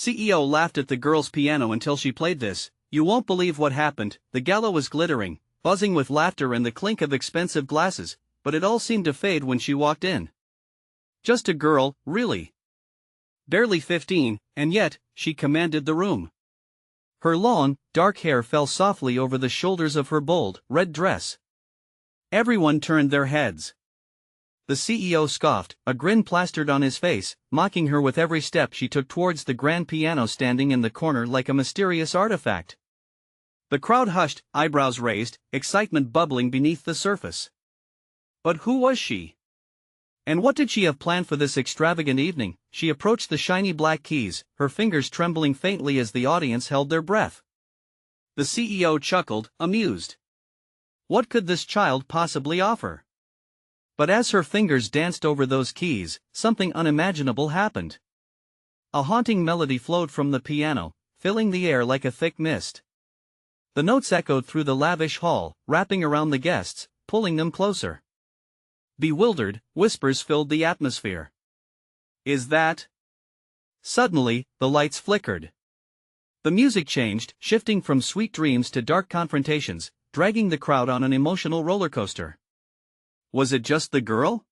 CEO laughed at the girl's piano until she played this. You won't believe what happened. The gala was glittering, buzzing with laughter and the clink of expensive glasses, but it all seemed to fade when she walked in. Just a girl, really. Barely 15, and yet, she commanded the room. Her long, dark hair fell softly over the shoulders of her bold, red dress. Everyone turned their heads. The CEO scoffed, a grin plastered on his face, mocking her with every step she took towards the grand piano standing in the corner like a mysterious artifact. The crowd hushed, eyebrows raised, excitement bubbling beneath the surface. But who was she? And what did she have planned for this extravagant evening? She approached the shiny black keys, her fingers trembling faintly as the audience held their breath. The CEO chuckled, amused. What could this child possibly offer? But as her fingers danced over those keys, something unimaginable happened. A haunting melody flowed from the piano, filling the air like a thick mist. The notes echoed through the lavish hall, wrapping around the guests, pulling them closer. Bewildered, whispers filled the atmosphere. Is that? Suddenly, the lights flickered. The music changed, shifting from sweet dreams to dark confrontations, dragging the crowd on an emotional roller coaster. Was it just the girl?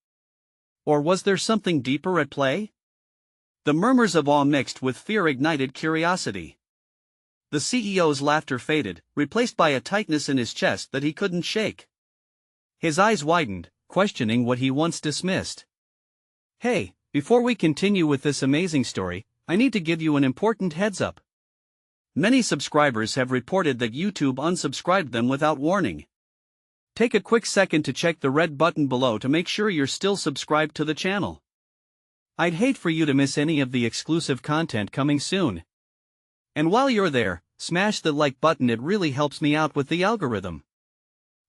Or was there something deeper at play? The murmurs of awe mixed with fear ignited curiosity. The CEO's laughter faded, replaced by a tightness in his chest that he couldn't shake. His eyes widened, questioning what he once dismissed. Hey, before we continue with this amazing story, I need to give you an important heads up. Many subscribers have reported that YouTube unsubscribed them without warning. Take a quick second to check the red button below to make sure you're still subscribed to the channel. I'd hate for you to miss any of the exclusive content coming soon. And while you're there, smash the like button, it really helps me out with the algorithm.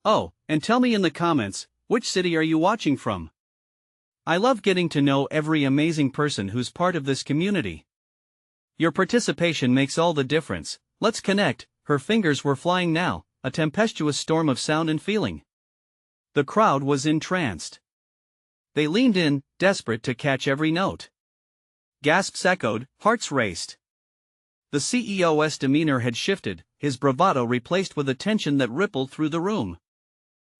Oh, and tell me in the comments, which city are you watching from? I love getting to know every amazing person who's part of this community. Your participation makes all the difference. Let's connect. Her fingers were flying now, a tempestuous storm of sound and feeling. The crowd was entranced. They leaned in, desperate to catch every note. Gasps echoed, hearts raced. The CEO's demeanor had shifted, his bravado replaced with a tension that rippled through the room.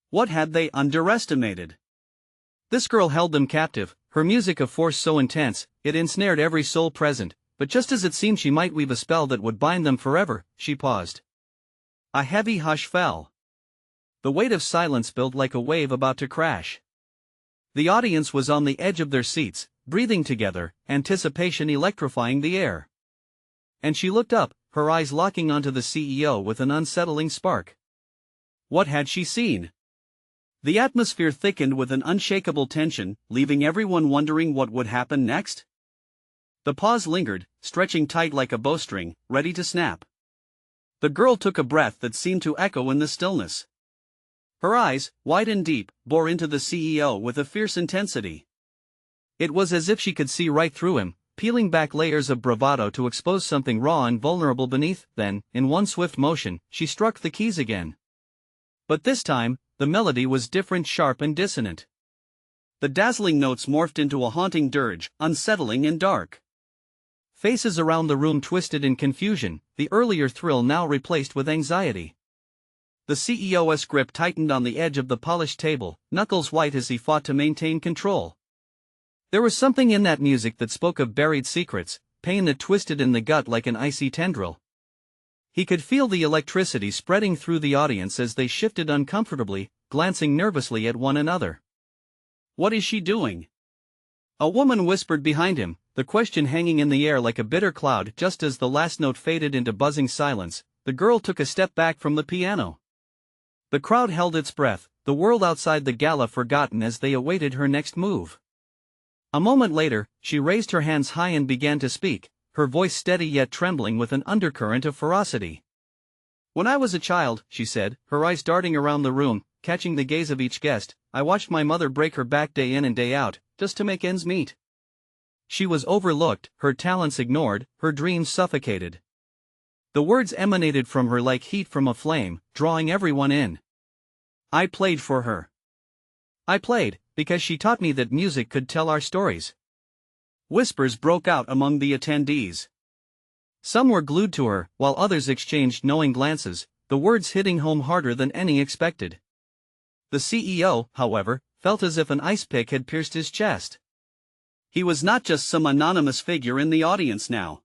What had they underestimated? This girl held them captive, her music a force so intense, it ensnared every soul present, but just as it seemed she might weave a spell that would bind them forever, she paused. A heavy hush fell. The weight of silence built like a wave about to crash. The audience was on the edge of their seats, breathing together, anticipation electrifying the air. And she looked up, her eyes locking onto the CEO with an unsettling spark. What had she seen? The atmosphere thickened with an unshakable tension, leaving everyone wondering what would happen next. The pause lingered, stretching tight like a bowstring, ready to snap. The girl took a breath that seemed to echo in the stillness. Her eyes, wide and deep, bore into the CEO with a fierce intensity. It was as if she could see right through him, peeling back layers of bravado to expose something raw and vulnerable beneath. Then, in one swift motion, she struck the keys again. But this time, the melody was different, sharp and dissonant. The dazzling notes morphed into a haunting dirge, unsettling and dark. Faces around the room twisted in confusion, the earlier thrill now replaced with anxiety. The CEO's grip tightened on the edge of the polished table, knuckles white as he fought to maintain control. There was something in that music that spoke of buried secrets, pain that twisted in the gut like an icy tendril. He could feel the electricity spreading through the audience as they shifted uncomfortably, glancing nervously at one another. What is she doing? A woman whispered behind him, the question hanging in the air like a bitter cloud. Just as the last note faded into buzzing silence, the girl took a step back from the piano. The crowd held its breath, the world outside the gala forgotten as they awaited her next move. A moment later, she raised her hands high and began to speak, her voice steady yet trembling with an undercurrent of ferocity. When I was a child, she said, her eyes darting around the room, catching the gaze of each guest, I watched my mother break her back day in and day out, just to make ends meet. She was overlooked, her talents ignored, her dreams suffocated. The words emanated from her like heat from a flame, drawing everyone in. I played for her. I played, because she taught me that music could tell our stories. Whispers broke out among the attendees. Some were glued to her, while others exchanged knowing glances, the words hitting home harder than any expected. The CEO, however, felt as if an ice pick had pierced his chest. He was not just some anonymous figure in the audience now.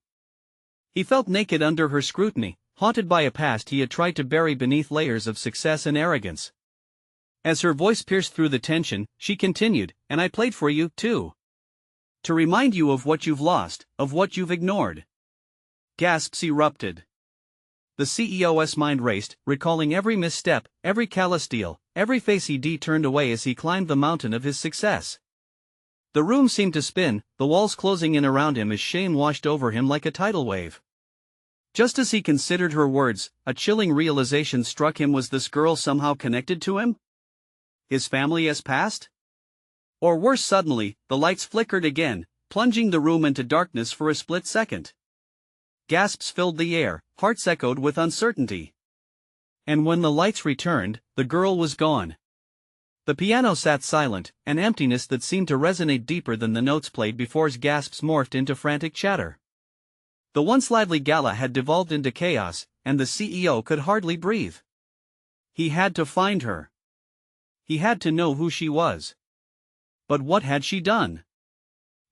He felt naked under her scrutiny, haunted by a past he had tried to bury beneath layers of success and arrogance. As her voice pierced through the tension, she continued, "And I played for you, too. To remind you of what you've lost, of what you've ignored." Gasps erupted. The CEO's mind raced, recalling every misstep, every callous deal, every face he turned away as he climbed the mountain of his success. The room seemed to spin, the walls closing in around him as shame washed over him like a tidal wave. Just as he considered her words, a chilling realization struck him. Was this girl somehow connected to him? His family as past? Or worse, suddenly, the lights flickered again, plunging the room into darkness for a split second. Gasps filled the air, hearts echoed with uncertainty. And when the lights returned, the girl was gone. The piano sat silent, an emptiness that seemed to resonate deeper than the notes played before. His gasps morphed into frantic chatter. The once lively gala had devolved into chaos, and the CEO could hardly breathe. He had to find her. He had to know who she was. But what had she done?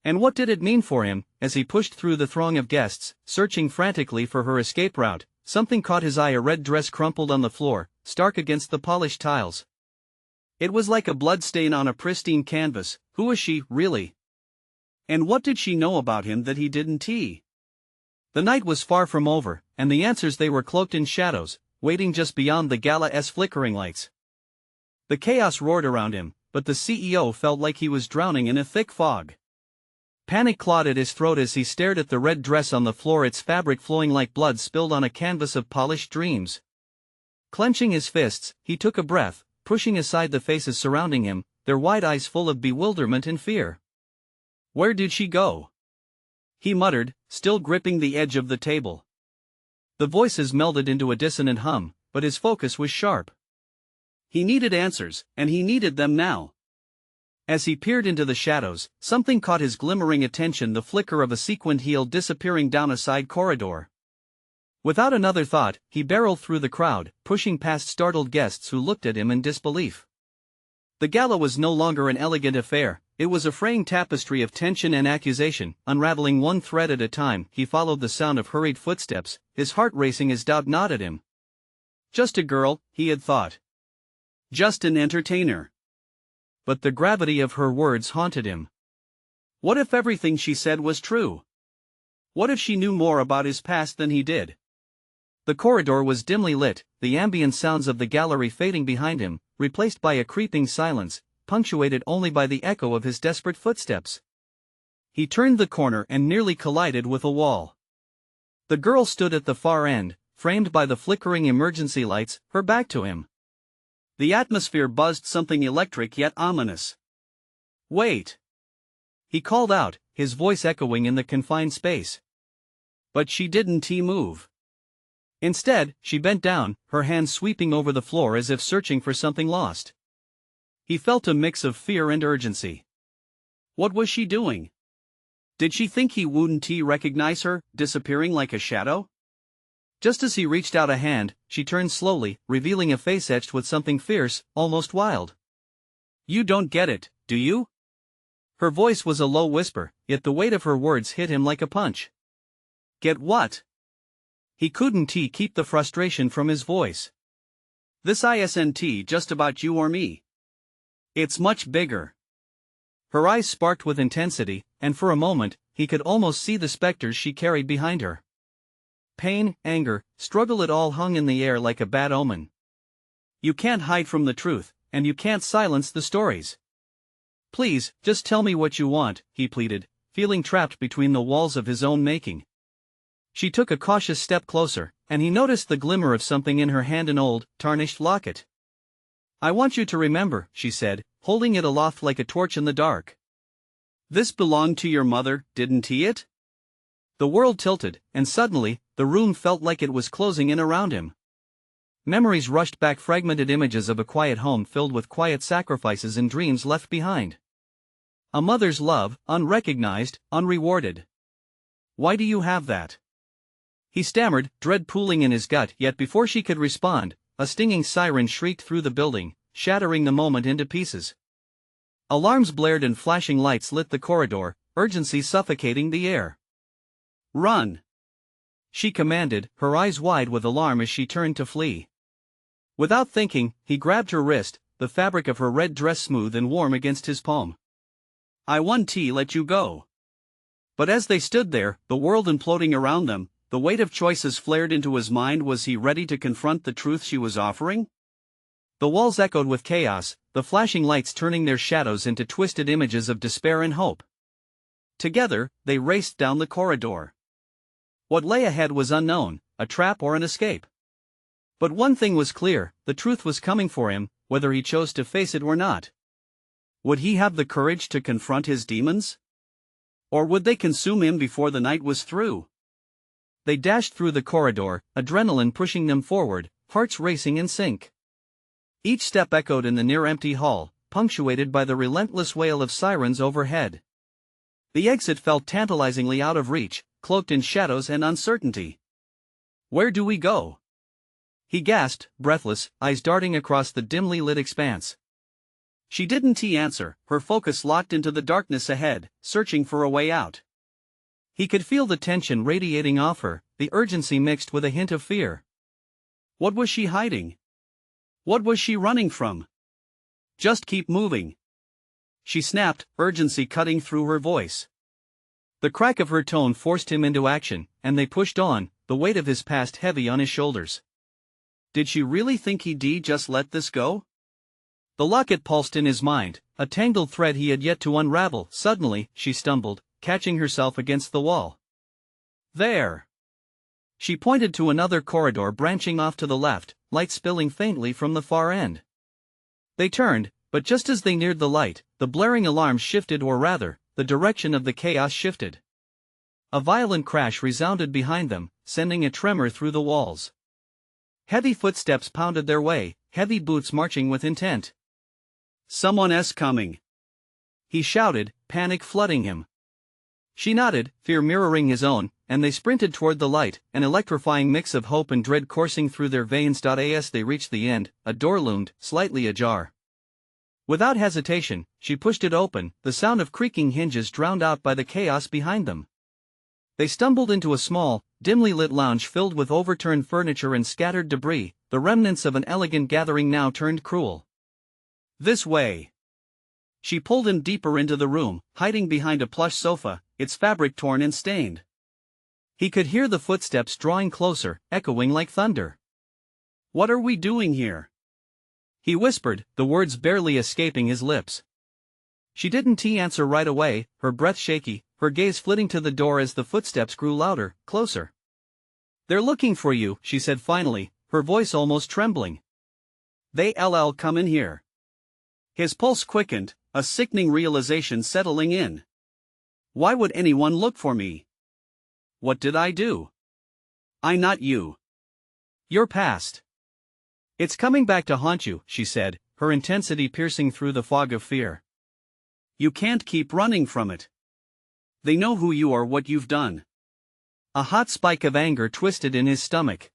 And what did it mean for him? As he pushed through the throng of guests, searching frantically for her escape route, something caught his eye. A red dress crumpled on the floor, stark against the polished tiles. It was like a blood stain on a pristine canvas. Who was she, really? And what did she know about him that he didn't? The night was far from over, and the answers, they were cloaked in shadows, waiting just beyond the gala's flickering lights. The chaos roared around him, but the CEO felt like he was drowning in a thick fog. Panic clawed at his throat as he stared at the red dress on the floor, its fabric flowing like blood spilled on a canvas of polished dreams. Clenching his fists, he took a breath, pushing aside the faces surrounding him, their wide eyes full of bewilderment and fear. "Where did she go?" he muttered, still gripping the edge of the table. The voices melded into a dissonant hum, but his focus was sharp. He needed answers, and he needed them now. As he peered into the shadows, something caught his glimmering attention, the flicker of a sequined heel disappearing down a side corridor. Without another thought, he barreled through the crowd, pushing past startled guests who looked at him in disbelief. The gala was no longer an elegant affair, it was a fraying tapestry of tension and accusation, unraveling one thread at a time. He followed the sound of hurried footsteps, his heart racing as doubt gnawed at him. Just a girl, he had thought. Just an entertainer. But the gravity of her words haunted him. What if everything she said was true? What if she knew more about his past than he did? The corridor was dimly lit, the ambient sounds of the gallery fading behind him, replaced by a creeping silence, punctuated only by the echo of his desperate footsteps. He turned the corner and nearly collided with a wall. The girl stood at the far end, framed by the flickering emergency lights, her back to him. The atmosphere buzzed, something electric yet ominous. "Wait!" he called out, his voice echoing in the confined space. But she didn't move. Instead, she bent down, her hands sweeping over the floor as if searching for something lost. He felt a mix of fear and urgency. What was she doing? Did she think he wouldn't recognize her, disappearing like a shadow? Just as he reached out a hand, she turned slowly, revealing a face etched with something fierce, almost wild. "You don't get it, do you?" Her voice was a low whisper, yet the weight of her words hit him like a punch. "Get what?" He couldn't keep the frustration from his voice. "This isn't just about you or me. It's much bigger." Her eyes sparked with intensity, and for a moment, he could almost see the specters she carried behind her. Pain, anger, struggle, it all hung in the air like a bad omen. "You can't hide from the truth, and you can't silence the stories. Please, just tell me what you want," he pleaded, feeling trapped between the walls of his own making. She took a cautious step closer, and he noticed the glimmer of something in her hand, an old, tarnished locket. "I want you to remember," she said, holding it aloft like a torch in the dark. "This belonged to your mother, didn't it?" The world tilted, and suddenly, the room felt like it was closing in around him. Memories rushed back, fragmented images of a quiet home filled with quiet sacrifices and dreams left behind. A mother's love, unrecognized, unrewarded. "Why do you have that?" He stammered, dread pooling in his gut, yet before she could respond, a stinging siren shrieked through the building, shattering the moment into pieces. Alarms blared and flashing lights lit the corridor, urgency suffocating the air. "Run!" she commanded, her eyes wide with alarm as she turned to flee. Without thinking, he grabbed her wrist, the fabric of her red dress smooth and warm against his palm. "I won't let you go." But as they stood there, the world imploding around them, the weight of choices flared into his mind. Was he ready to confront the truth she was offering? The walls echoed with chaos, the flashing lights turning their shadows into twisted images of despair and hope. Together, they raced down the corridor. What lay ahead was unknown, a trap or an escape. But one thing was clear, the truth was coming for him, whether he chose to face it or not. Would he have the courage to confront his demons? Or would they consume him before the night was through? They dashed through the corridor, adrenaline pushing them forward, hearts racing in sync. Each step echoed in the near-empty hall, punctuated by the relentless wail of sirens overhead. The exit felt tantalizingly out of reach, cloaked in shadows and uncertainty. "Where do we go?" he gasped, breathless, eyes darting across the dimly lit expanse. She didn't answer, her focus locked into the darkness ahead, searching for a way out. He could feel the tension radiating off her, the urgency mixed with a hint of fear. What was she hiding? What was she running from? "Just keep moving," she snapped, urgency cutting through her voice. The crack of her tone forced him into action, and they pushed on, the weight of his past heavy on his shoulders. Did she really think he'd just let this go? The locket pulsed in his mind, a tangled thread he had yet to unravel. Suddenly, she stumbled, catching herself against the wall. "There!" She pointed to another corridor branching off to the left, light spilling faintly from the far end. They turned, but just as they neared the light, the blaring alarm shifted, or rather, the direction of the chaos shifted. A violent crash resounded behind them, sending a tremor through the walls. Heavy footsteps pounded their way, heavy boots marching with intent. "Someone's coming!" he shouted, panic flooding him. She nodded, fear mirroring his own, and they sprinted toward the light, an electrifying mix of hope and dread coursing through their veins. As they reached the end, a door loomed, slightly ajar. Without hesitation, she pushed it open, the sound of creaking hinges drowned out by the chaos behind them. They stumbled into a small, dimly lit lounge filled with overturned furniture and scattered debris, the remnants of an elegant gathering now turned cruel. "This way." She pulled him deeper into the room, hiding behind a plush sofa, its fabric torn and stained. He could hear the footsteps drawing closer, echoing like thunder. "What are we doing here?" he whispered, the words barely escaping his lips. She didn't answer right away, her breath shaky, her gaze flitting to the door as the footsteps grew louder, closer. "They're looking for you," she said finally, her voice almost trembling. "They'll come in here." His pulse quickened, a sickening realization settling in. "Why would anyone look for me? What did I do? I not you. Your past. It's coming back to haunt you," she said, her intensity piercing through the fog of fear. "You can't keep running from it. They know who you are, what you've done." A hot spike of anger twisted in his stomach.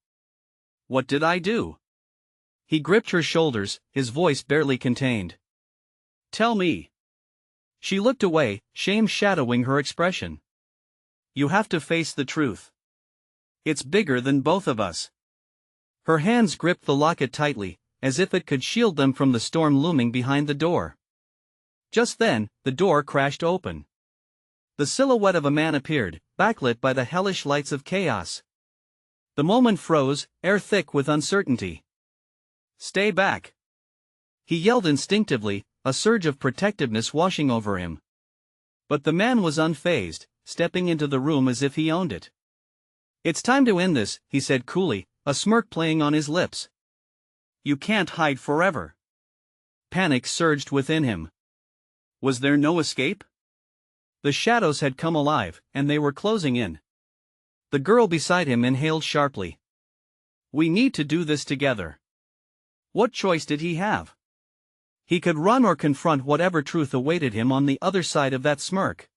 "What did I do?" He gripped her shoulders, his voice barely contained. "Tell me." She looked away, shame shadowing her expression. "You have to face the truth. It's bigger than both of us." Her hands gripped the locket tightly, as if it could shield them from the storm looming behind the door. Just then, the door crashed open. The silhouette of a man appeared, backlit by the hellish lights of chaos. The moment froze, air thick with uncertainty. "Stay back!" he yelled instinctively, a surge of protectiveness washing over him. But the man was unfazed, stepping into the room as if he owned it. "It's time to end this," he said coolly, a smirk playing on his lips. "You can't hide forever." Panic surged within him. Was there no escape? The shadows had come alive, and they were closing in. The girl beside him inhaled sharply. "We need to do this together." What choice did he have? He could run or confront whatever truth awaited him on the other side of that smirk.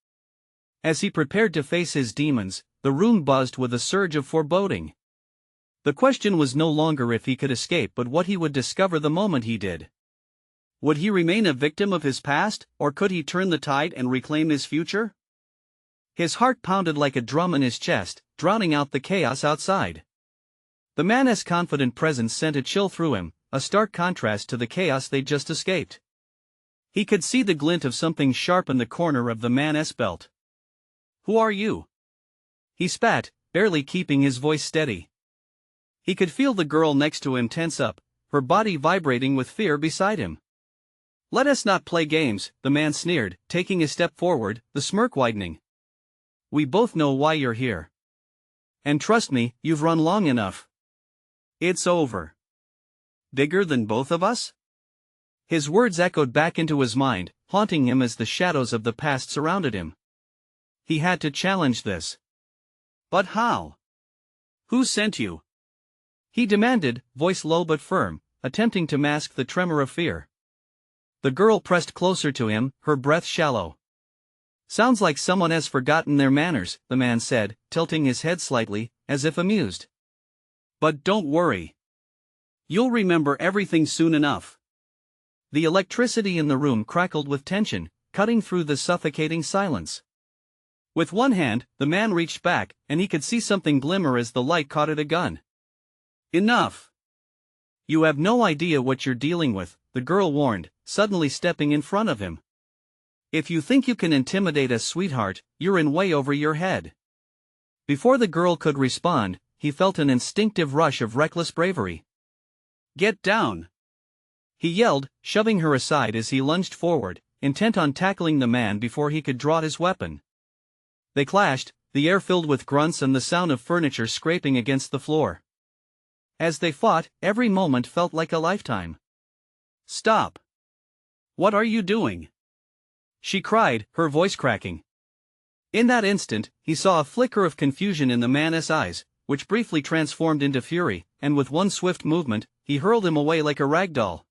As he prepared to face his demons, the room buzzed with a surge of foreboding. The question was no longer if he could escape but what he would discover the moment he did. Would he remain a victim of his past, or could he turn the tide and reclaim his future? His heart pounded like a drum in his chest, drowning out the chaos outside. The man's confident presence sent a chill through him, a stark contrast to the chaos they'd just escaped. He could see the glint of something sharp in the corner of the man's belt. "Who are you?" he spat, barely keeping his voice steady. He could feel the girl next to him tense up, her body vibrating with fear beside him. "Let us not play games," the man sneered, taking a step forward, the smirk widening. "We both know why you're here. And trust me, you've run long enough. It's over." "Bigger than both of us?" His words echoed back into his mind, haunting him as the shadows of the past surrounded him. He had to challenge this. But how? "Who sent you?" he demanded, voice low but firm, attempting to mask the tremor of fear. The girl pressed closer to him, her breath shallow. "Sounds like someone has forgotten their manners," the man said, tilting his head slightly, as if amused. "But don't worry. You'll remember everything soon enough." The electricity in the room crackled with tension, cutting through the suffocating silence. With one hand, the man reached back, and he could see something glimmer as the light caught at a gun. "Enough! You have no idea what you're dealing with," the girl warned, suddenly stepping in front of him. "If you think you can intimidate us, sweetheart, you're in way over your head." Before the girl could respond, he felt an instinctive rush of reckless bravery. "Get down!" he yelled, shoving her aside as he lunged forward, intent on tackling the man before he could draw his weapon. They clashed, the air filled with grunts and the sound of furniture scraping against the floor. As they fought, every moment felt like a lifetime. "Stop! What are you doing?" she cried, her voice cracking. In that instant, he saw a flicker of confusion in the man's eyes, which briefly transformed into fury, and with one swift movement, he hurled him away like a rag doll.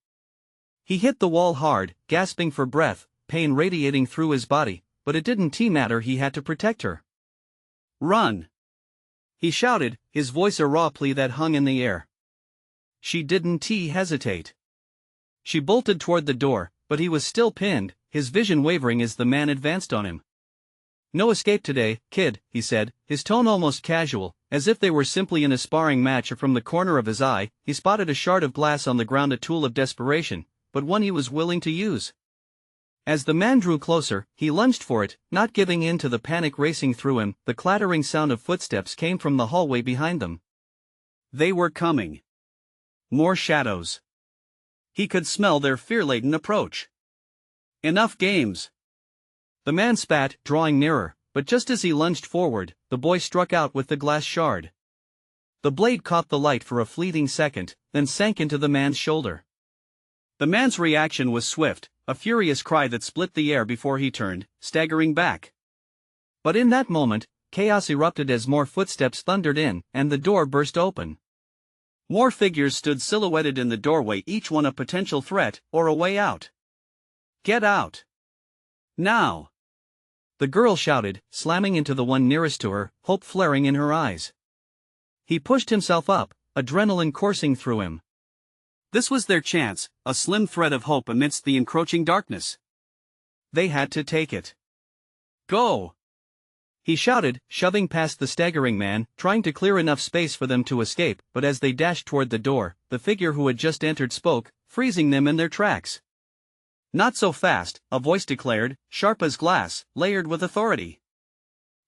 He hit the wall hard, gasping for breath, pain radiating through his body, but it didn't matter, he had to protect her. "Run!" he shouted, his voice a raw plea that hung in the air. She didn't hesitate. She bolted toward the door, but he was still pinned, his vision wavering as the man advanced on him. "No escape today, kid," he said, his tone almost casual, as if they were simply in a sparring match. From the corner of his eye, he spotted a shard of glass on the ground, a tool of desperation, but one he was willing to use. As the man drew closer, he lunged for it, not giving in to the panic racing through him. The clattering sound of footsteps came from the hallway behind them. They were coming. More shadows. He could smell their fear-laden approach. "Enough games!" the man spat, drawing nearer, but just as he lunged forward, the boy struck out with the glass shard. The blade caught the light for a fleeting second, then sank into the man's shoulder. The man's reaction was swift, a furious cry that split the air before he turned, staggering back. But in that moment, chaos erupted as more footsteps thundered in, and the door burst open. More figures stood silhouetted in the doorway, each one a potential threat, or a way out. "Get out! Now!" the girl shouted, slamming into the one nearest to her, hope flaring in her eyes. He pushed himself up, adrenaline coursing through him. This was their chance, a slim thread of hope amidst the encroaching darkness. They had to take it. "Go!" he shouted, shoving past the staggering man, trying to clear enough space for them to escape. But as they dashed toward the door, the figure who had just entered spoke, freezing them in their tracks. "Not so fast," a voice declared, sharp as glass, layered with authority.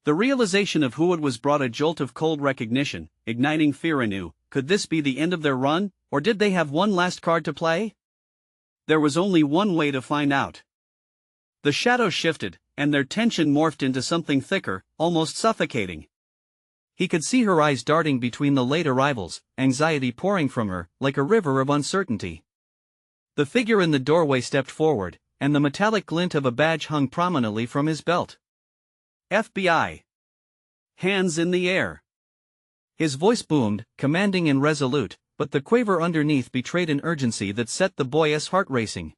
The realization of who it was brought a jolt of cold recognition, igniting fear anew. Could this be the end of their run, or did they have one last card to play? There was only one way to find out. The shadows shifted, and their tension morphed into something thicker, almost suffocating. He could see her eyes darting between the late arrivals, anxiety pouring from her, like a river of uncertainty. The figure in the doorway stepped forward, and the metallic glint of a badge hung prominently from his belt. "FBI. Hands in the air." His voice boomed, commanding and resolute, but the quaver underneath betrayed an urgency that set the boy's heart racing.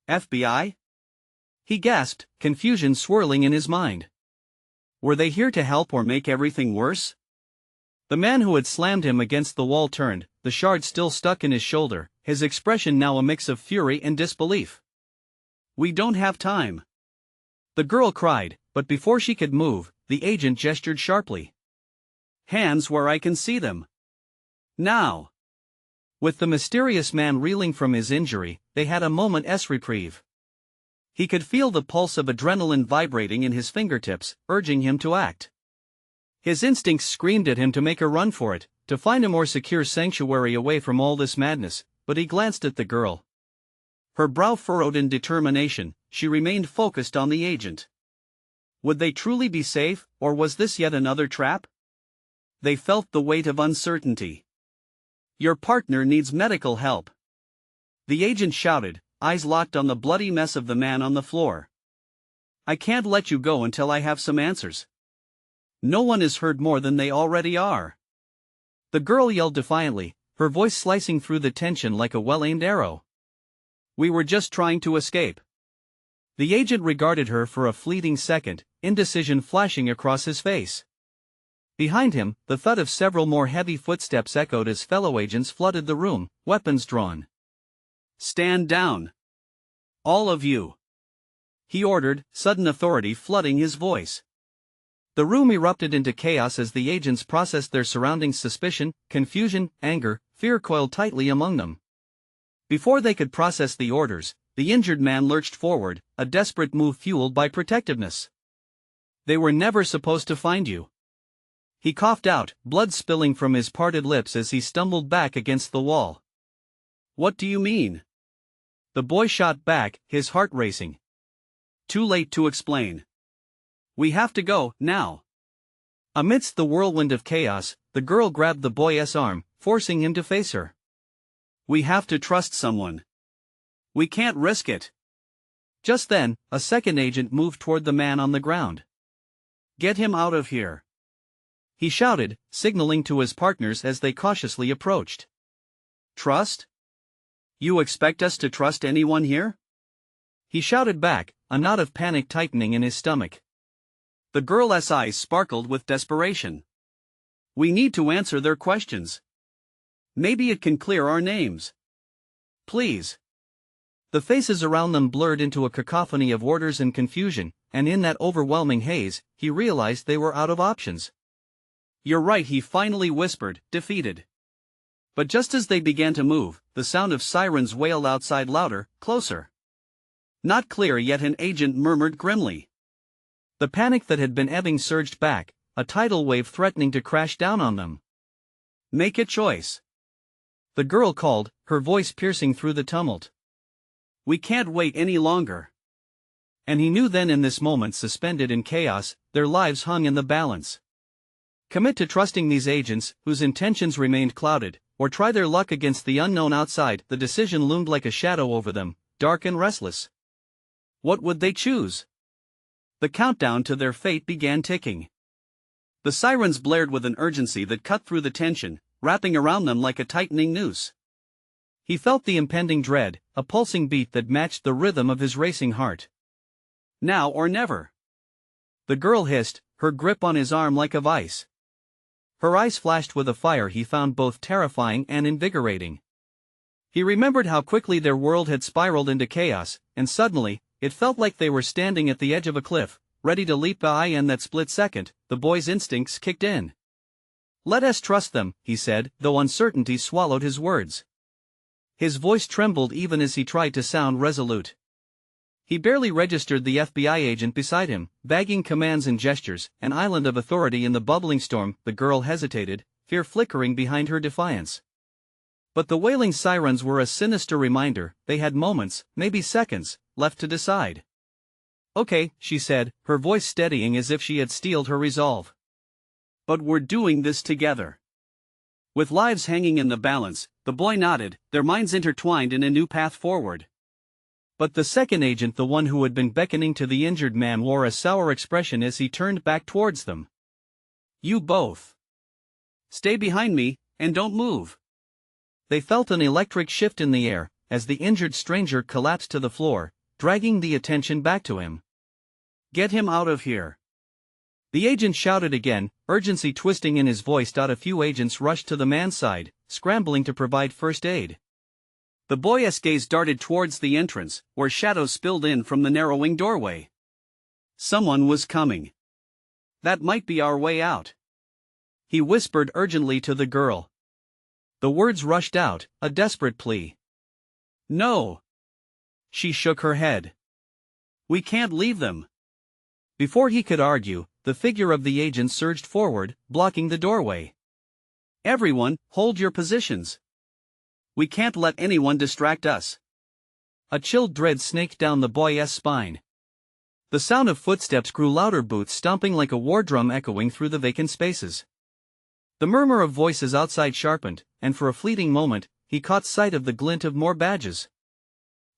"FBI?" he gasped, confusion swirling in his mind. Were they here to help or make everything worse? The man who had slammed him against the wall turned, the shard still stuck in his shoulder, his expression now a mix of fury and disbelief. "We don't have time," the girl cried, but before she could move, the agent gestured sharply. "Hands where I can see them. Now." With the mysterious man reeling from his injury, they had a moment's reprieve. He could feel the pulse of adrenaline vibrating in his fingertips, urging him to act. His instincts screamed at him to make a run for it, to find a more secure sanctuary away from all this madness, but he glanced at the girl. Her brow furrowed in determination, she remained focused on the agent. Would they truly be safe, or was this yet another trap? They felt the weight of uncertainty. "Your partner needs medical help," the agent shouted, eyes locked on the bloody mess of the man on the floor. "I can't let you go until I have some answers. No one is hurt more than they already are." The girl yelled defiantly, her voice slicing through the tension like a well-aimed arrow. "We were just trying to escape." The agent regarded her for a fleeting second, indecision flashing across his face. Behind him, the thud of several more heavy footsteps echoed as fellow agents flooded the room, weapons drawn. "Stand down. All of you," he ordered, sudden authority flooding his voice. The room erupted into chaos as the agents processed their surroundings. Suspicion, confusion, anger, fear coiled tightly among them. Before they could process the orders, the injured man lurched forward, a desperate move fueled by protectiveness. "They were never supposed to find you," he coughed out, blood spilling from his parted lips as he stumbled back against the wall. "What do you mean?" The boy shot back, his heart racing. "Too late to explain. We have to go, now." Amidst the whirlwind of chaos, the girl grabbed the boy's arm, forcing him to face her. "We have to trust someone. We can't risk it." Just then, a second agent moved toward the man on the ground. "Get him out of here," he shouted, signaling to his partners as they cautiously approached. "Trust? You expect us to trust anyone here?" he shouted back, a knot of panic tightening in his stomach. The girl's eyes sparkled with desperation. "We need to answer their questions. Maybe it can clear our names. Please." The faces around them blurred into a cacophony of orders and confusion, and in that overwhelming haze, he realized they were out of options. "You're right," he finally whispered, defeated. But just as they began to move, the sound of sirens wailed outside louder, closer. Not clear yet, an agent murmured grimly. The panic that had been ebbing surged back, a tidal wave threatening to crash down on them. "Make a choice," the girl called, her voice piercing through the tumult. "We can't wait any longer." And he knew then, in this moment suspended in chaos, their lives hung in the balance. Commit to trusting these agents, whose intentions remained clouded, or try their luck against the unknown outside. The decision loomed like a shadow over them, dark and restless. What would they choose? The countdown to their fate began ticking. The sirens blared with an urgency that cut through the tension, wrapping around them like a tightening noose. He felt the impending dread, a pulsing beat that matched the rhythm of his racing heart. "Now or never," the girl hissed, her grip on his arm like a vice. Her eyes flashed with a fire he found both terrifying and invigorating. He remembered how quickly their world had spiraled into chaos, and suddenly, it felt like they were standing at the edge of a cliff, ready to leap by. In that split second, the boy's instincts kicked in. "Let us trust them," he said, though uncertainty swallowed his words. His voice trembled even as he tried to sound resolute. He barely registered the FBI agent beside him, bagging commands and gestures, an island of authority in the bubbling storm. The girl hesitated, fear flickering behind her defiance. But the wailing sirens were a sinister reminder. They had moments, maybe seconds, left to decide. "Okay," she said, her voice steadying as if she had steeled her resolve. "But we're doing this together." With lives hanging in the balance, the boy nodded, their minds intertwined in a new path forward. But the second agent, the one who had been beckoning to the injured man, wore a sour expression as he turned back towards them. "You both. Stay behind me, and don't move." They felt an electric shift in the air, as the injured stranger collapsed to the floor, dragging the attention back to him. "Get him out of here." The agent shouted again, urgency twisting in his voice. A few agents rushed to the man's side, scrambling to provide first aid. The boy's gaze darted towards the entrance, where shadows spilled in from the narrowing doorway. Someone was coming. That might be our way out, he whispered urgently to the girl. The words rushed out, a desperate plea. No. She shook her head. We can't leave them. Before he could argue, the figure of the agent surged forward, blocking the doorway. Everyone, hold your positions. We can't let anyone distract us. A chilled dread snaked down the boy's spine. The sound of footsteps grew louder, boots stomping like a war drum echoing through the vacant spaces. The murmur of voices outside sharpened, and for a fleeting moment, he caught sight of the glint of more badges.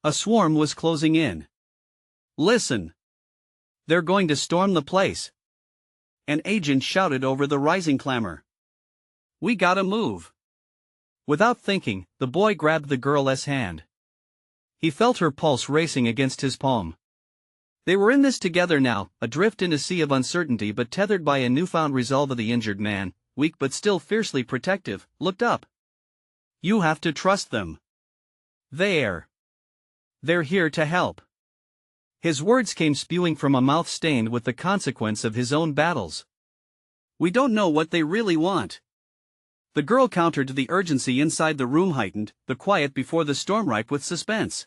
A swarm was closing in. Listen. They're going to storm the place. An agent shouted over the rising clamor. We gotta move. Without thinking, the boy grabbed the girl's hand. He felt her pulse racing against his palm. They were in this together now, adrift in a sea of uncertainty but tethered by a newfound resolve. The injured man, weak but still fiercely protective, looked up. You have to trust them. They're here to help. His words came spewing from a mouth stained with the consequence of his own battles. We don't know what they really want. The girl countered. The urgency inside the room heightened, the quiet before the storm ripe with suspense.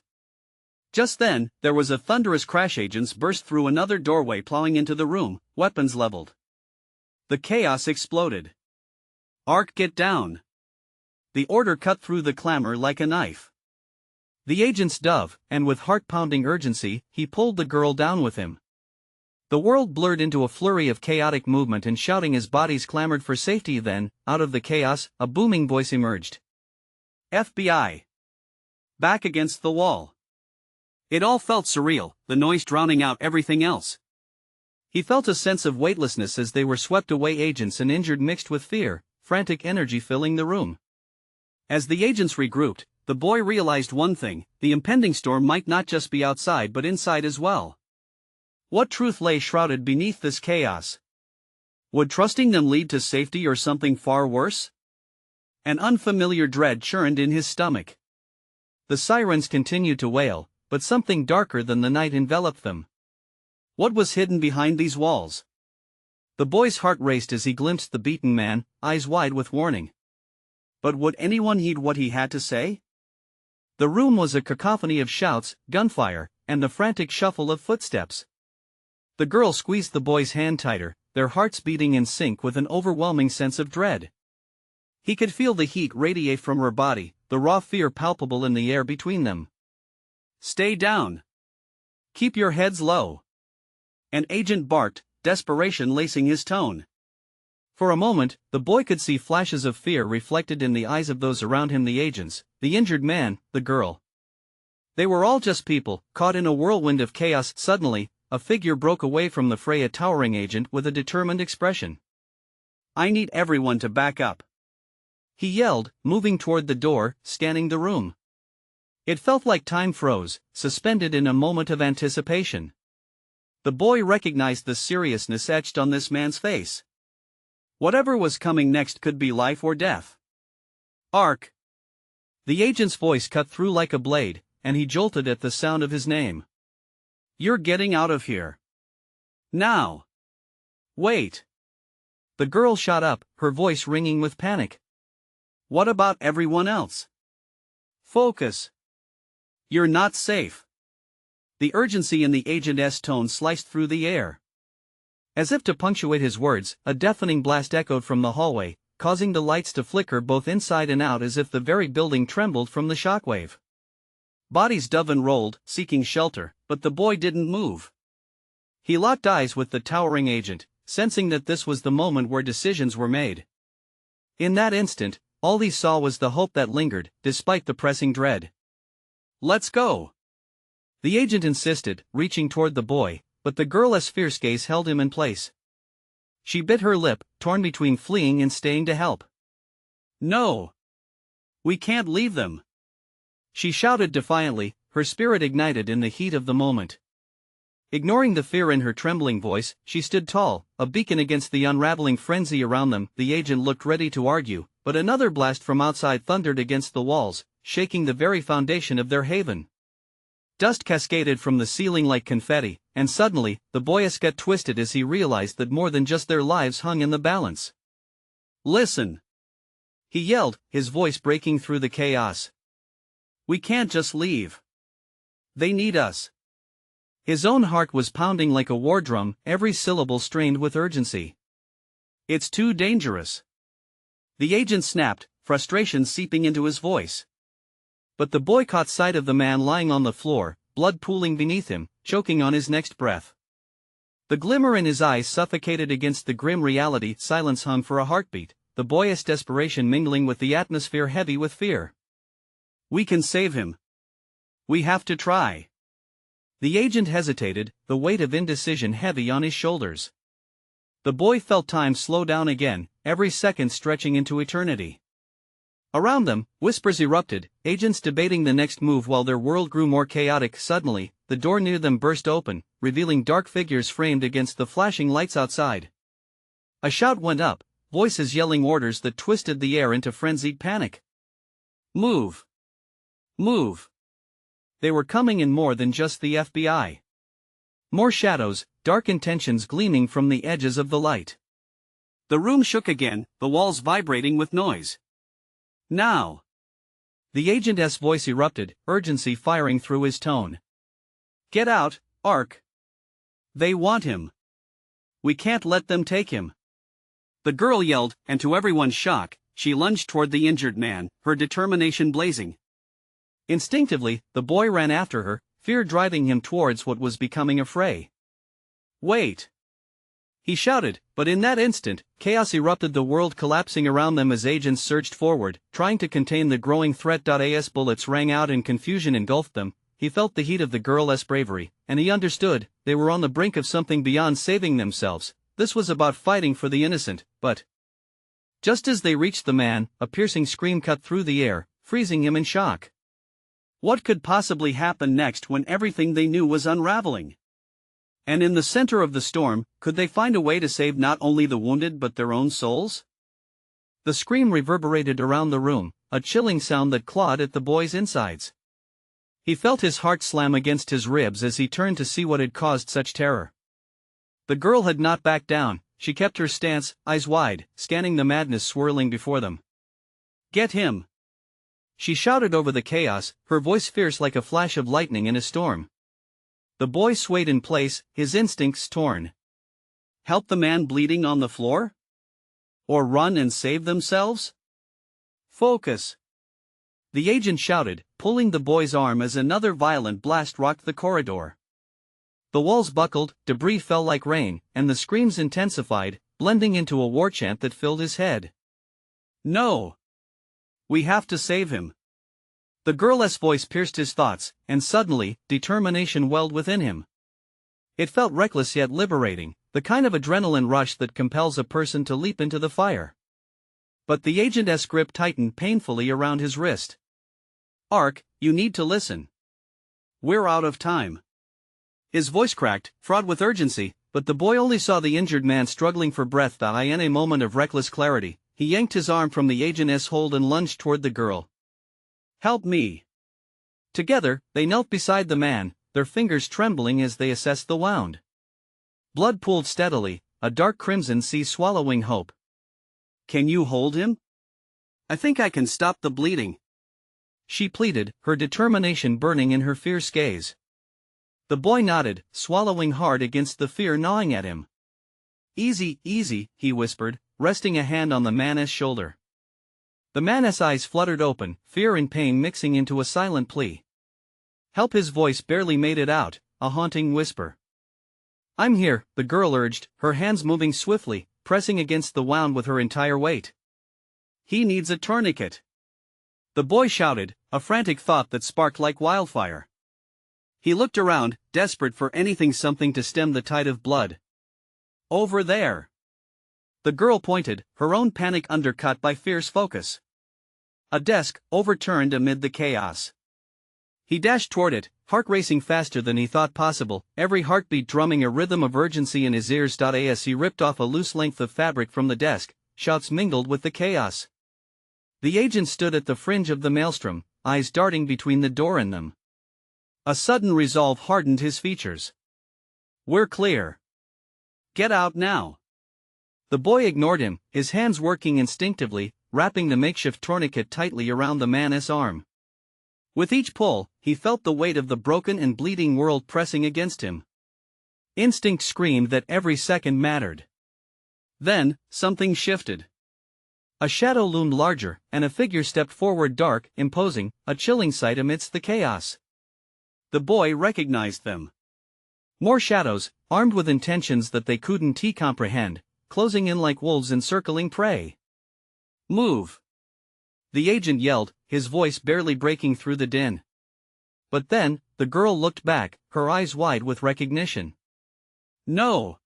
Just then, there was a thunderous crash. Agents burst through another doorway, plowing into the room, weapons leveled. The chaos exploded. Ark, get down. The order cut through the clamor like a knife. The agent's dove, and with heart-pounding urgency, he pulled the girl down with him. The world blurred into a flurry of chaotic movement and shouting as bodies clamored for safety. Then, out of the chaos, a booming voice emerged. FBI. Back against the wall. It all felt surreal, the noise drowning out everything else. He felt a sense of weightlessness as they were swept away, agents and injured mixed with fear, frantic energy filling the room. As the agents regrouped, the boy realized one thing: the impending storm might not just be outside but inside as well. What truth lay shrouded beneath this chaos? Would trusting them lead to safety or something far worse? An unfamiliar dread churned in his stomach. The sirens continued to wail, but something darker than the night enveloped them. What was hidden behind these walls? The boy's heart raced as he glimpsed the beaten man, eyes wide with warning. But would anyone heed what he had to say? The room was a cacophony of shouts, gunfire, and the frantic shuffle of footsteps. The girl squeezed the boy's hand tighter, their hearts beating in sync with an overwhelming sense of dread. He could feel the heat radiate from her body, the raw fear palpable in the air between them. Stay down. Keep your heads low. An agent barked, desperation lacing his tone. For a moment, the boy could see flashes of fear reflected in the eyes of those around him: the agents, the injured man, the girl. They were all just people, caught in a whirlwind of chaos. Suddenly, a figure broke away from the fray, a towering agent with a determined expression. I need everyone to back up, he yelled, moving toward the door, scanning the room. It felt like time froze, suspended in a moment of anticipation. The boy recognized the seriousness etched on this man's face. Whatever was coming next could be life or death. Ark. The agent's voice cut through like a blade, and he jolted at the sound of his name. You're getting out of here. Now. Wait. The girl shot up, her voice ringing with panic. What about everyone else? Focus. You're not safe. The urgency in the agent's tone sliced through the air. As if to punctuate his words, a deafening blast echoed from the hallway, causing the lights to flicker both inside and out as if the very building trembled from the shockwave. Bodies dove and rolled, seeking shelter, but the boy didn't move. He locked eyes with the towering agent, sensing that this was the moment where decisions were made. In that instant, all he saw was the hope that lingered, despite the pressing dread. Let's go. The agent insisted, reaching toward the boy, but the girl's fierce gaze held him in place. She bit her lip, torn between fleeing and staying to help. No. We can't leave them. She shouted defiantly, her spirit ignited in the heat of the moment. Ignoring the fear in her trembling voice, she stood tall, a beacon against the unraveling frenzy around them. The agent looked ready to argue, but another blast from outside thundered against the walls, shaking the very foundation of their haven. Dust cascaded from the ceiling like confetti, and suddenly, the boy's gut twisted as he realized that more than just their lives hung in the balance. "Listen!" he yelled, his voice breaking through the chaos. "We can't just leave. They need us." His own heart was pounding like a war drum, every syllable strained with urgency. "It's too dangerous." The agent snapped, frustration seeping into his voice. But the boy caught sight of the man lying on the floor, blood pooling beneath him, choking on his next breath. The glimmer in his eyes suffocated against the grim reality. Silence hung for a heartbeat, the boyish desperation mingling with the atmosphere heavy with fear. "We can save him. We have to try." The agent hesitated, the weight of indecision heavy on his shoulders. The boy felt time slow down again, every second stretching into eternity. Around them, whispers erupted, agents debating the next move while their world grew more chaotic. Suddenly, the door near them burst open, revealing dark figures framed against the flashing lights outside. A shout went up, voices yelling orders that twisted the air into frenzied panic. "Move! Move!" They were coming in more than just the FBI. More shadows, dark intentions gleaming from the edges of the light. The room shook again, the walls vibrating with noise. "Now!" The agent's voice erupted, urgency firing through his tone. "Get out, Ark! They want him. We can't let them take him." The girl yelled, and to everyone's shock, she lunged toward the injured man, her determination blazing. Instinctively, the boy ran after her, fear driving him towards what was becoming a fray. "Wait!" he shouted, but in that instant, chaos erupted, the world collapsing around them as agents surged forward, trying to contain the growing threat. As bullets rang out and confusion engulfed them, he felt the heat of the girl's bravery, and he understood, they were on the brink of something beyond saving themselves. This was about fighting for the innocent, but just as they reached the man, a piercing scream cut through the air, freezing him in shock. What could possibly happen next when everything they knew was unraveling? And in the center of the storm, could they find a way to save not only the wounded but their own souls? The scream reverberated around the room, a chilling sound that clawed at the boy's insides. He felt his heart slam against his ribs as he turned to see what had caused such terror. The girl had not backed down, she kept her stance, eyes wide, scanning the madness swirling before them. "Get him!" she shouted over the chaos, her voice fierce like a flash of lightning in a storm. The boy swayed in place, his instincts torn. Help the man bleeding on the floor? Or run and save themselves? Focus! The agent shouted, pulling the boy's arm as another violent blast rocked the corridor. The walls buckled, debris fell like rain, and the screams intensified, blending into a war chant that filled his head. "No! We have to save him." The girl's voice pierced his thoughts, and suddenly, determination welled within him. It felt reckless yet liberating, the kind of adrenaline rush that compels a person to leap into the fire. But the agent's grip tightened painfully around his wrist. "Ark, you need to listen. We're out of time." His voice cracked, fraught with urgency, but the boy only saw the injured man struggling for breath. In a moment of reckless clarity, he yanked his arm from the agent's hold and lunged toward the girl. "Help me." Together, they knelt beside the man, their fingers trembling as they assessed the wound. Blood pooled steadily, a dark crimson sea swallowing hope. "Can you hold him? I think I can stop the bleeding," she pleaded, her determination burning in her fierce gaze. The boy nodded, swallowing hard against the fear gnawing at him. "Easy, easy," he whispered, resting a hand on the man's shoulder. The man's eyes fluttered open, fear and pain mixing into a silent plea. "Help!" His voice barely made it out, a haunting whisper. "I'm here," the girl urged, her hands moving swiftly, pressing against the wound with her entire weight. "He needs a tourniquet," the boy shouted, a frantic thought that sparked like wildfire. He looked around, desperate for anything, something to stem the tide of blood. "Over there." The girl pointed, her own panic undercut by fierce focus. A desk, overturned amid the chaos. He dashed toward it, heart racing faster than he thought possible, every heartbeat drumming a rhythm of urgency in his ears. As he ripped off a loose length of fabric from the desk, shouts mingled with the chaos. The agent stood at the fringe of the maelstrom, eyes darting between the door and them. A sudden resolve hardened his features. "We're clear. Get out now." The boy ignored him, his hands working instinctively, wrapping the makeshift tourniquet tightly around the man's arm. With each pull, he felt the weight of the broken and bleeding world pressing against him. Instinct screamed that every second mattered. Then, something shifted. A shadow loomed larger, and a figure stepped forward, dark, imposing, a chilling sight amidst the chaos. The boy recognized them. More shadows, armed with intentions that they couldn't comprehend, closing in like wolves encircling prey. "Move!" the agent yelled, his voice barely breaking through the din. But then, the girl looked back, her eyes wide with recognition. "No!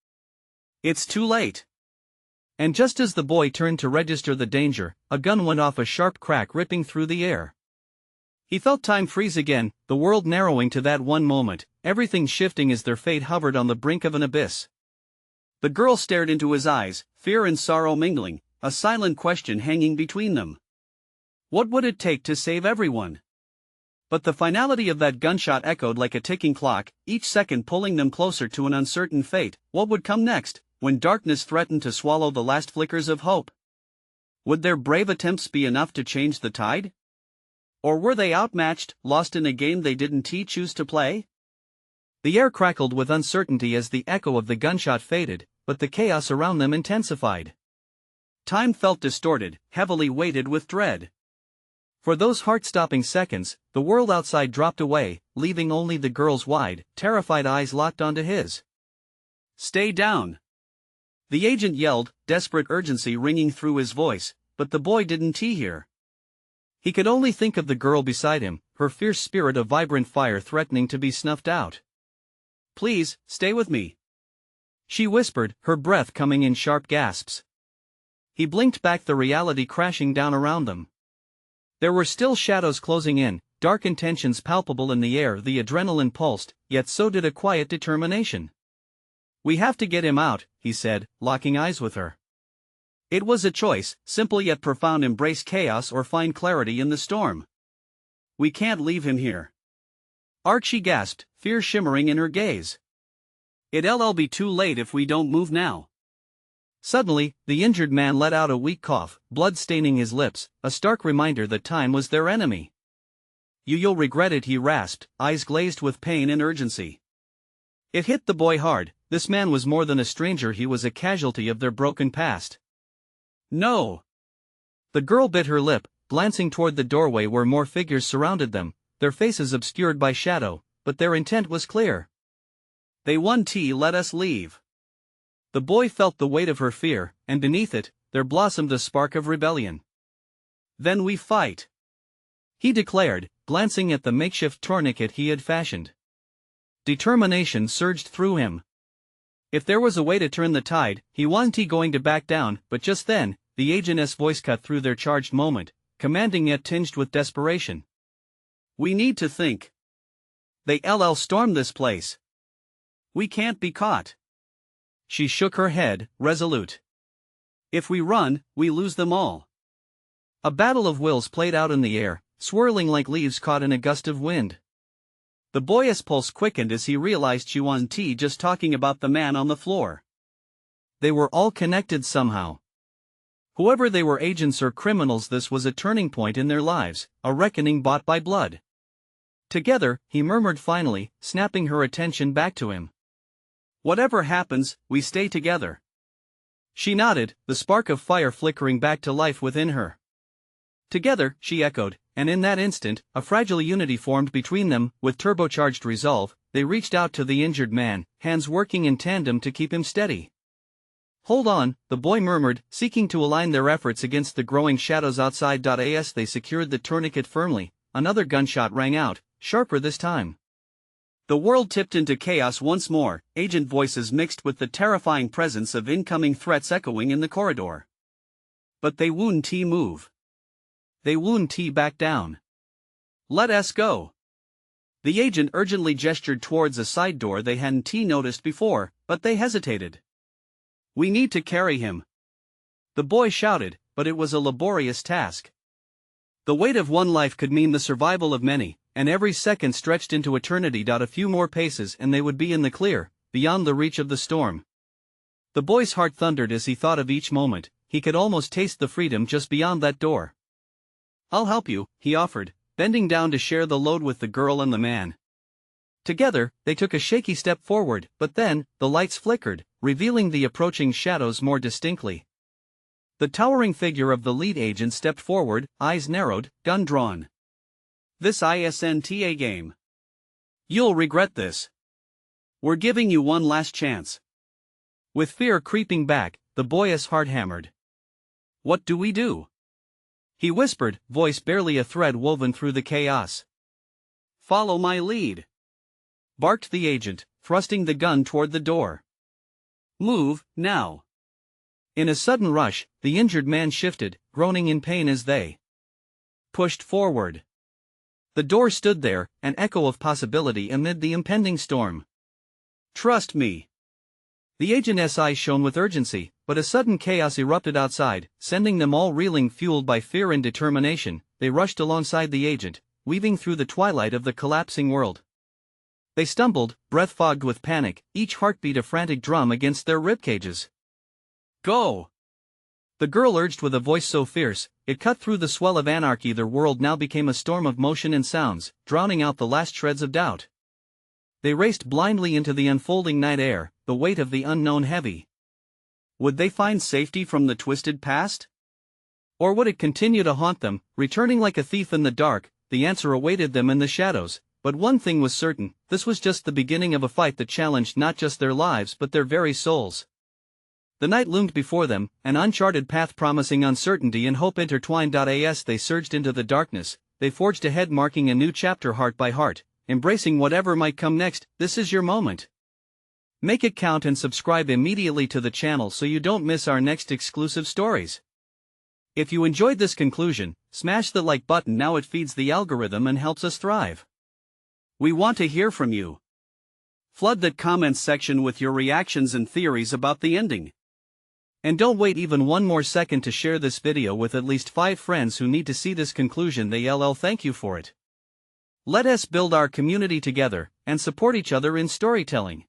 It's too late!" And just as the boy turned to register the danger, a gun went off, a sharp crack ripping through the air. He felt time freeze again, the world narrowing to that one moment, everything shifting as their fate hovered on the brink of an abyss. The girl stared into his eyes, fear and sorrow mingling, a silent question hanging between them. What would it take to save everyone? But the finality of that gunshot echoed like a ticking clock, each second pulling them closer to an uncertain fate. What would come next, when darkness threatened to swallow the last flickers of hope? Would their brave attempts be enough to change the tide? Or were they outmatched, lost in a game they didn't choose to play? The air crackled with uncertainty as the echo of the gunshot faded, but the chaos around them intensified. Time felt distorted, heavily weighted with dread. For those heart-stopping seconds, the world outside dropped away, leaving only the girl's wide, terrified eyes locked onto his. "Stay down!" the agent yelled, desperate urgency ringing through his voice, but the boy didn't hear. He could only think of the girl beside him, her fierce spirit of vibrant fire threatening to be snuffed out. "Please, stay with me," she whispered, her breath coming in sharp gasps. He blinked back, the reality crashing down around them. There were still shadows closing in, dark intentions palpable in the air, the adrenaline pulsed, yet so did a quiet determination. "We have to get him out," he said, locking eyes with her. It was a choice, simple yet profound: embrace chaos or find clarity in the storm. "We can't leave him here." Archie gasped, fear shimmering in her gaze. "It'll be too late if we don't move now." Suddenly, the injured man let out a weak cough, blood staining his lips, a stark reminder that time was their enemy. You'll regret it," he rasped, eyes glazed with pain and urgency. It hit the boy hard. This man was more than a stranger, he was a casualty of their broken past. "No!" The girl bit her lip, glancing toward the doorway where more figures surrounded them, their faces obscured by shadow, but their intent was clear. "They won. Let us leave." The boy felt the weight of her fear, and beneath it, there blossomed a spark of rebellion. "Then we fight," he declared, glancing at the makeshift tourniquet he had fashioned. Determination surged through him. If there was a way to turn the tide, he wasn't going to back down. But just then, the agent's voice cut through their charged moment, commanding yet tinged with desperation. "We need to think. They'll storm this place. We can't be caught." She shook her head, resolute. "If we run, we lose them all." A battle of wills played out in the air, swirling like leaves caught in a gust of wind. The boy's pulse quickened as he realized she wasn't just talking about the man on the floor. They were all connected somehow. Whoever they were, agents or criminals, this was a turning point in their lives, a reckoning bought by blood. "Together," he murmured finally, snapping her attention back to him. "Whatever happens, we stay together." She nodded, the spark of fire flickering back to life within her. "Together," she echoed, and in that instant, a fragile unity formed between them. With turbocharged resolve, they reached out to the injured man, hands working in tandem to keep him steady. "Hold on," the boy murmured, seeking to align their efforts against the growing shadows outside. As they secured the tourniquet firmly, another gunshot rang out, sharper this time. The world tipped into chaos once more, agent voices mixed with the terrifying presence of incoming threats echoing in the corridor. But they wouldn't move. They wouldn't back down. "Let us go." The agent urgently gestured towards a side door they hadn't noticed before, but they hesitated. "We need to carry him," the boy shouted, but it was a laborious task. The weight of one life could mean the survival of many, and every second stretched into eternity. A few more paces and they would be in the clear, beyond the reach of the storm. The boy's heart thundered as he thought of each moment. He could almost taste the freedom just beyond that door. "I'll help you," he offered, bending down to share the load with the girl and the man. Together, they took a shaky step forward, but then, the lights flickered, revealing the approaching shadows more distinctly. The towering figure of the lead agent stepped forward, eyes narrowed, gun drawn. "This isn't a game. You'll regret this. We're giving you one last chance." With fear creeping back, the boy's heart hammered. "What do we do?" he whispered, voice barely a thread woven through the chaos. "Follow my lead," barked the agent, thrusting the gun toward the door. "Move, now." In a sudden rush, the injured man shifted, groaning in pain as they pushed forward. The door stood there, an echo of possibility amid the impending storm. "Trust me." The agent's eyes shone with urgency, but a sudden chaos erupted outside, sending them all reeling. Fueled by fear and determination, they rushed alongside the agent, weaving through the twilight of the collapsing world. They stumbled, breath fogged with panic, each heartbeat a frantic drum against their ribcages. "Go!" the girl urged with a voice so fierce, it cut through the swell of anarchy. Their world now became a storm of motion and sounds, drowning out the last shreds of doubt. They raced blindly into the unfolding night air, the weight of the unknown heavy. Would they find safety from the twisted past? Or would it continue to haunt them, returning like a thief in the dark? The answer awaited them in the shadows, but one thing was certain: this was just the beginning of a fight that challenged not just their lives but their very souls. The night loomed before them, an uncharted path promising uncertainty and hope intertwined. As they surged into the darkness, they forged ahead, marking a new chapter heart by heart, embracing whatever might come next. This is your moment. Make it count and subscribe immediately to the channel so you don't miss our next exclusive stories. If you enjoyed this conclusion, smash the like button. Now it feeds the algorithm and helps us thrive. We want to hear from you. Flood that comments section with your reactions and theories about the ending. And don't wait even one more second to share this video with at least 5 friends who need to see this conclusion. They'll thank you for it. Let us build our community together and support each other in storytelling.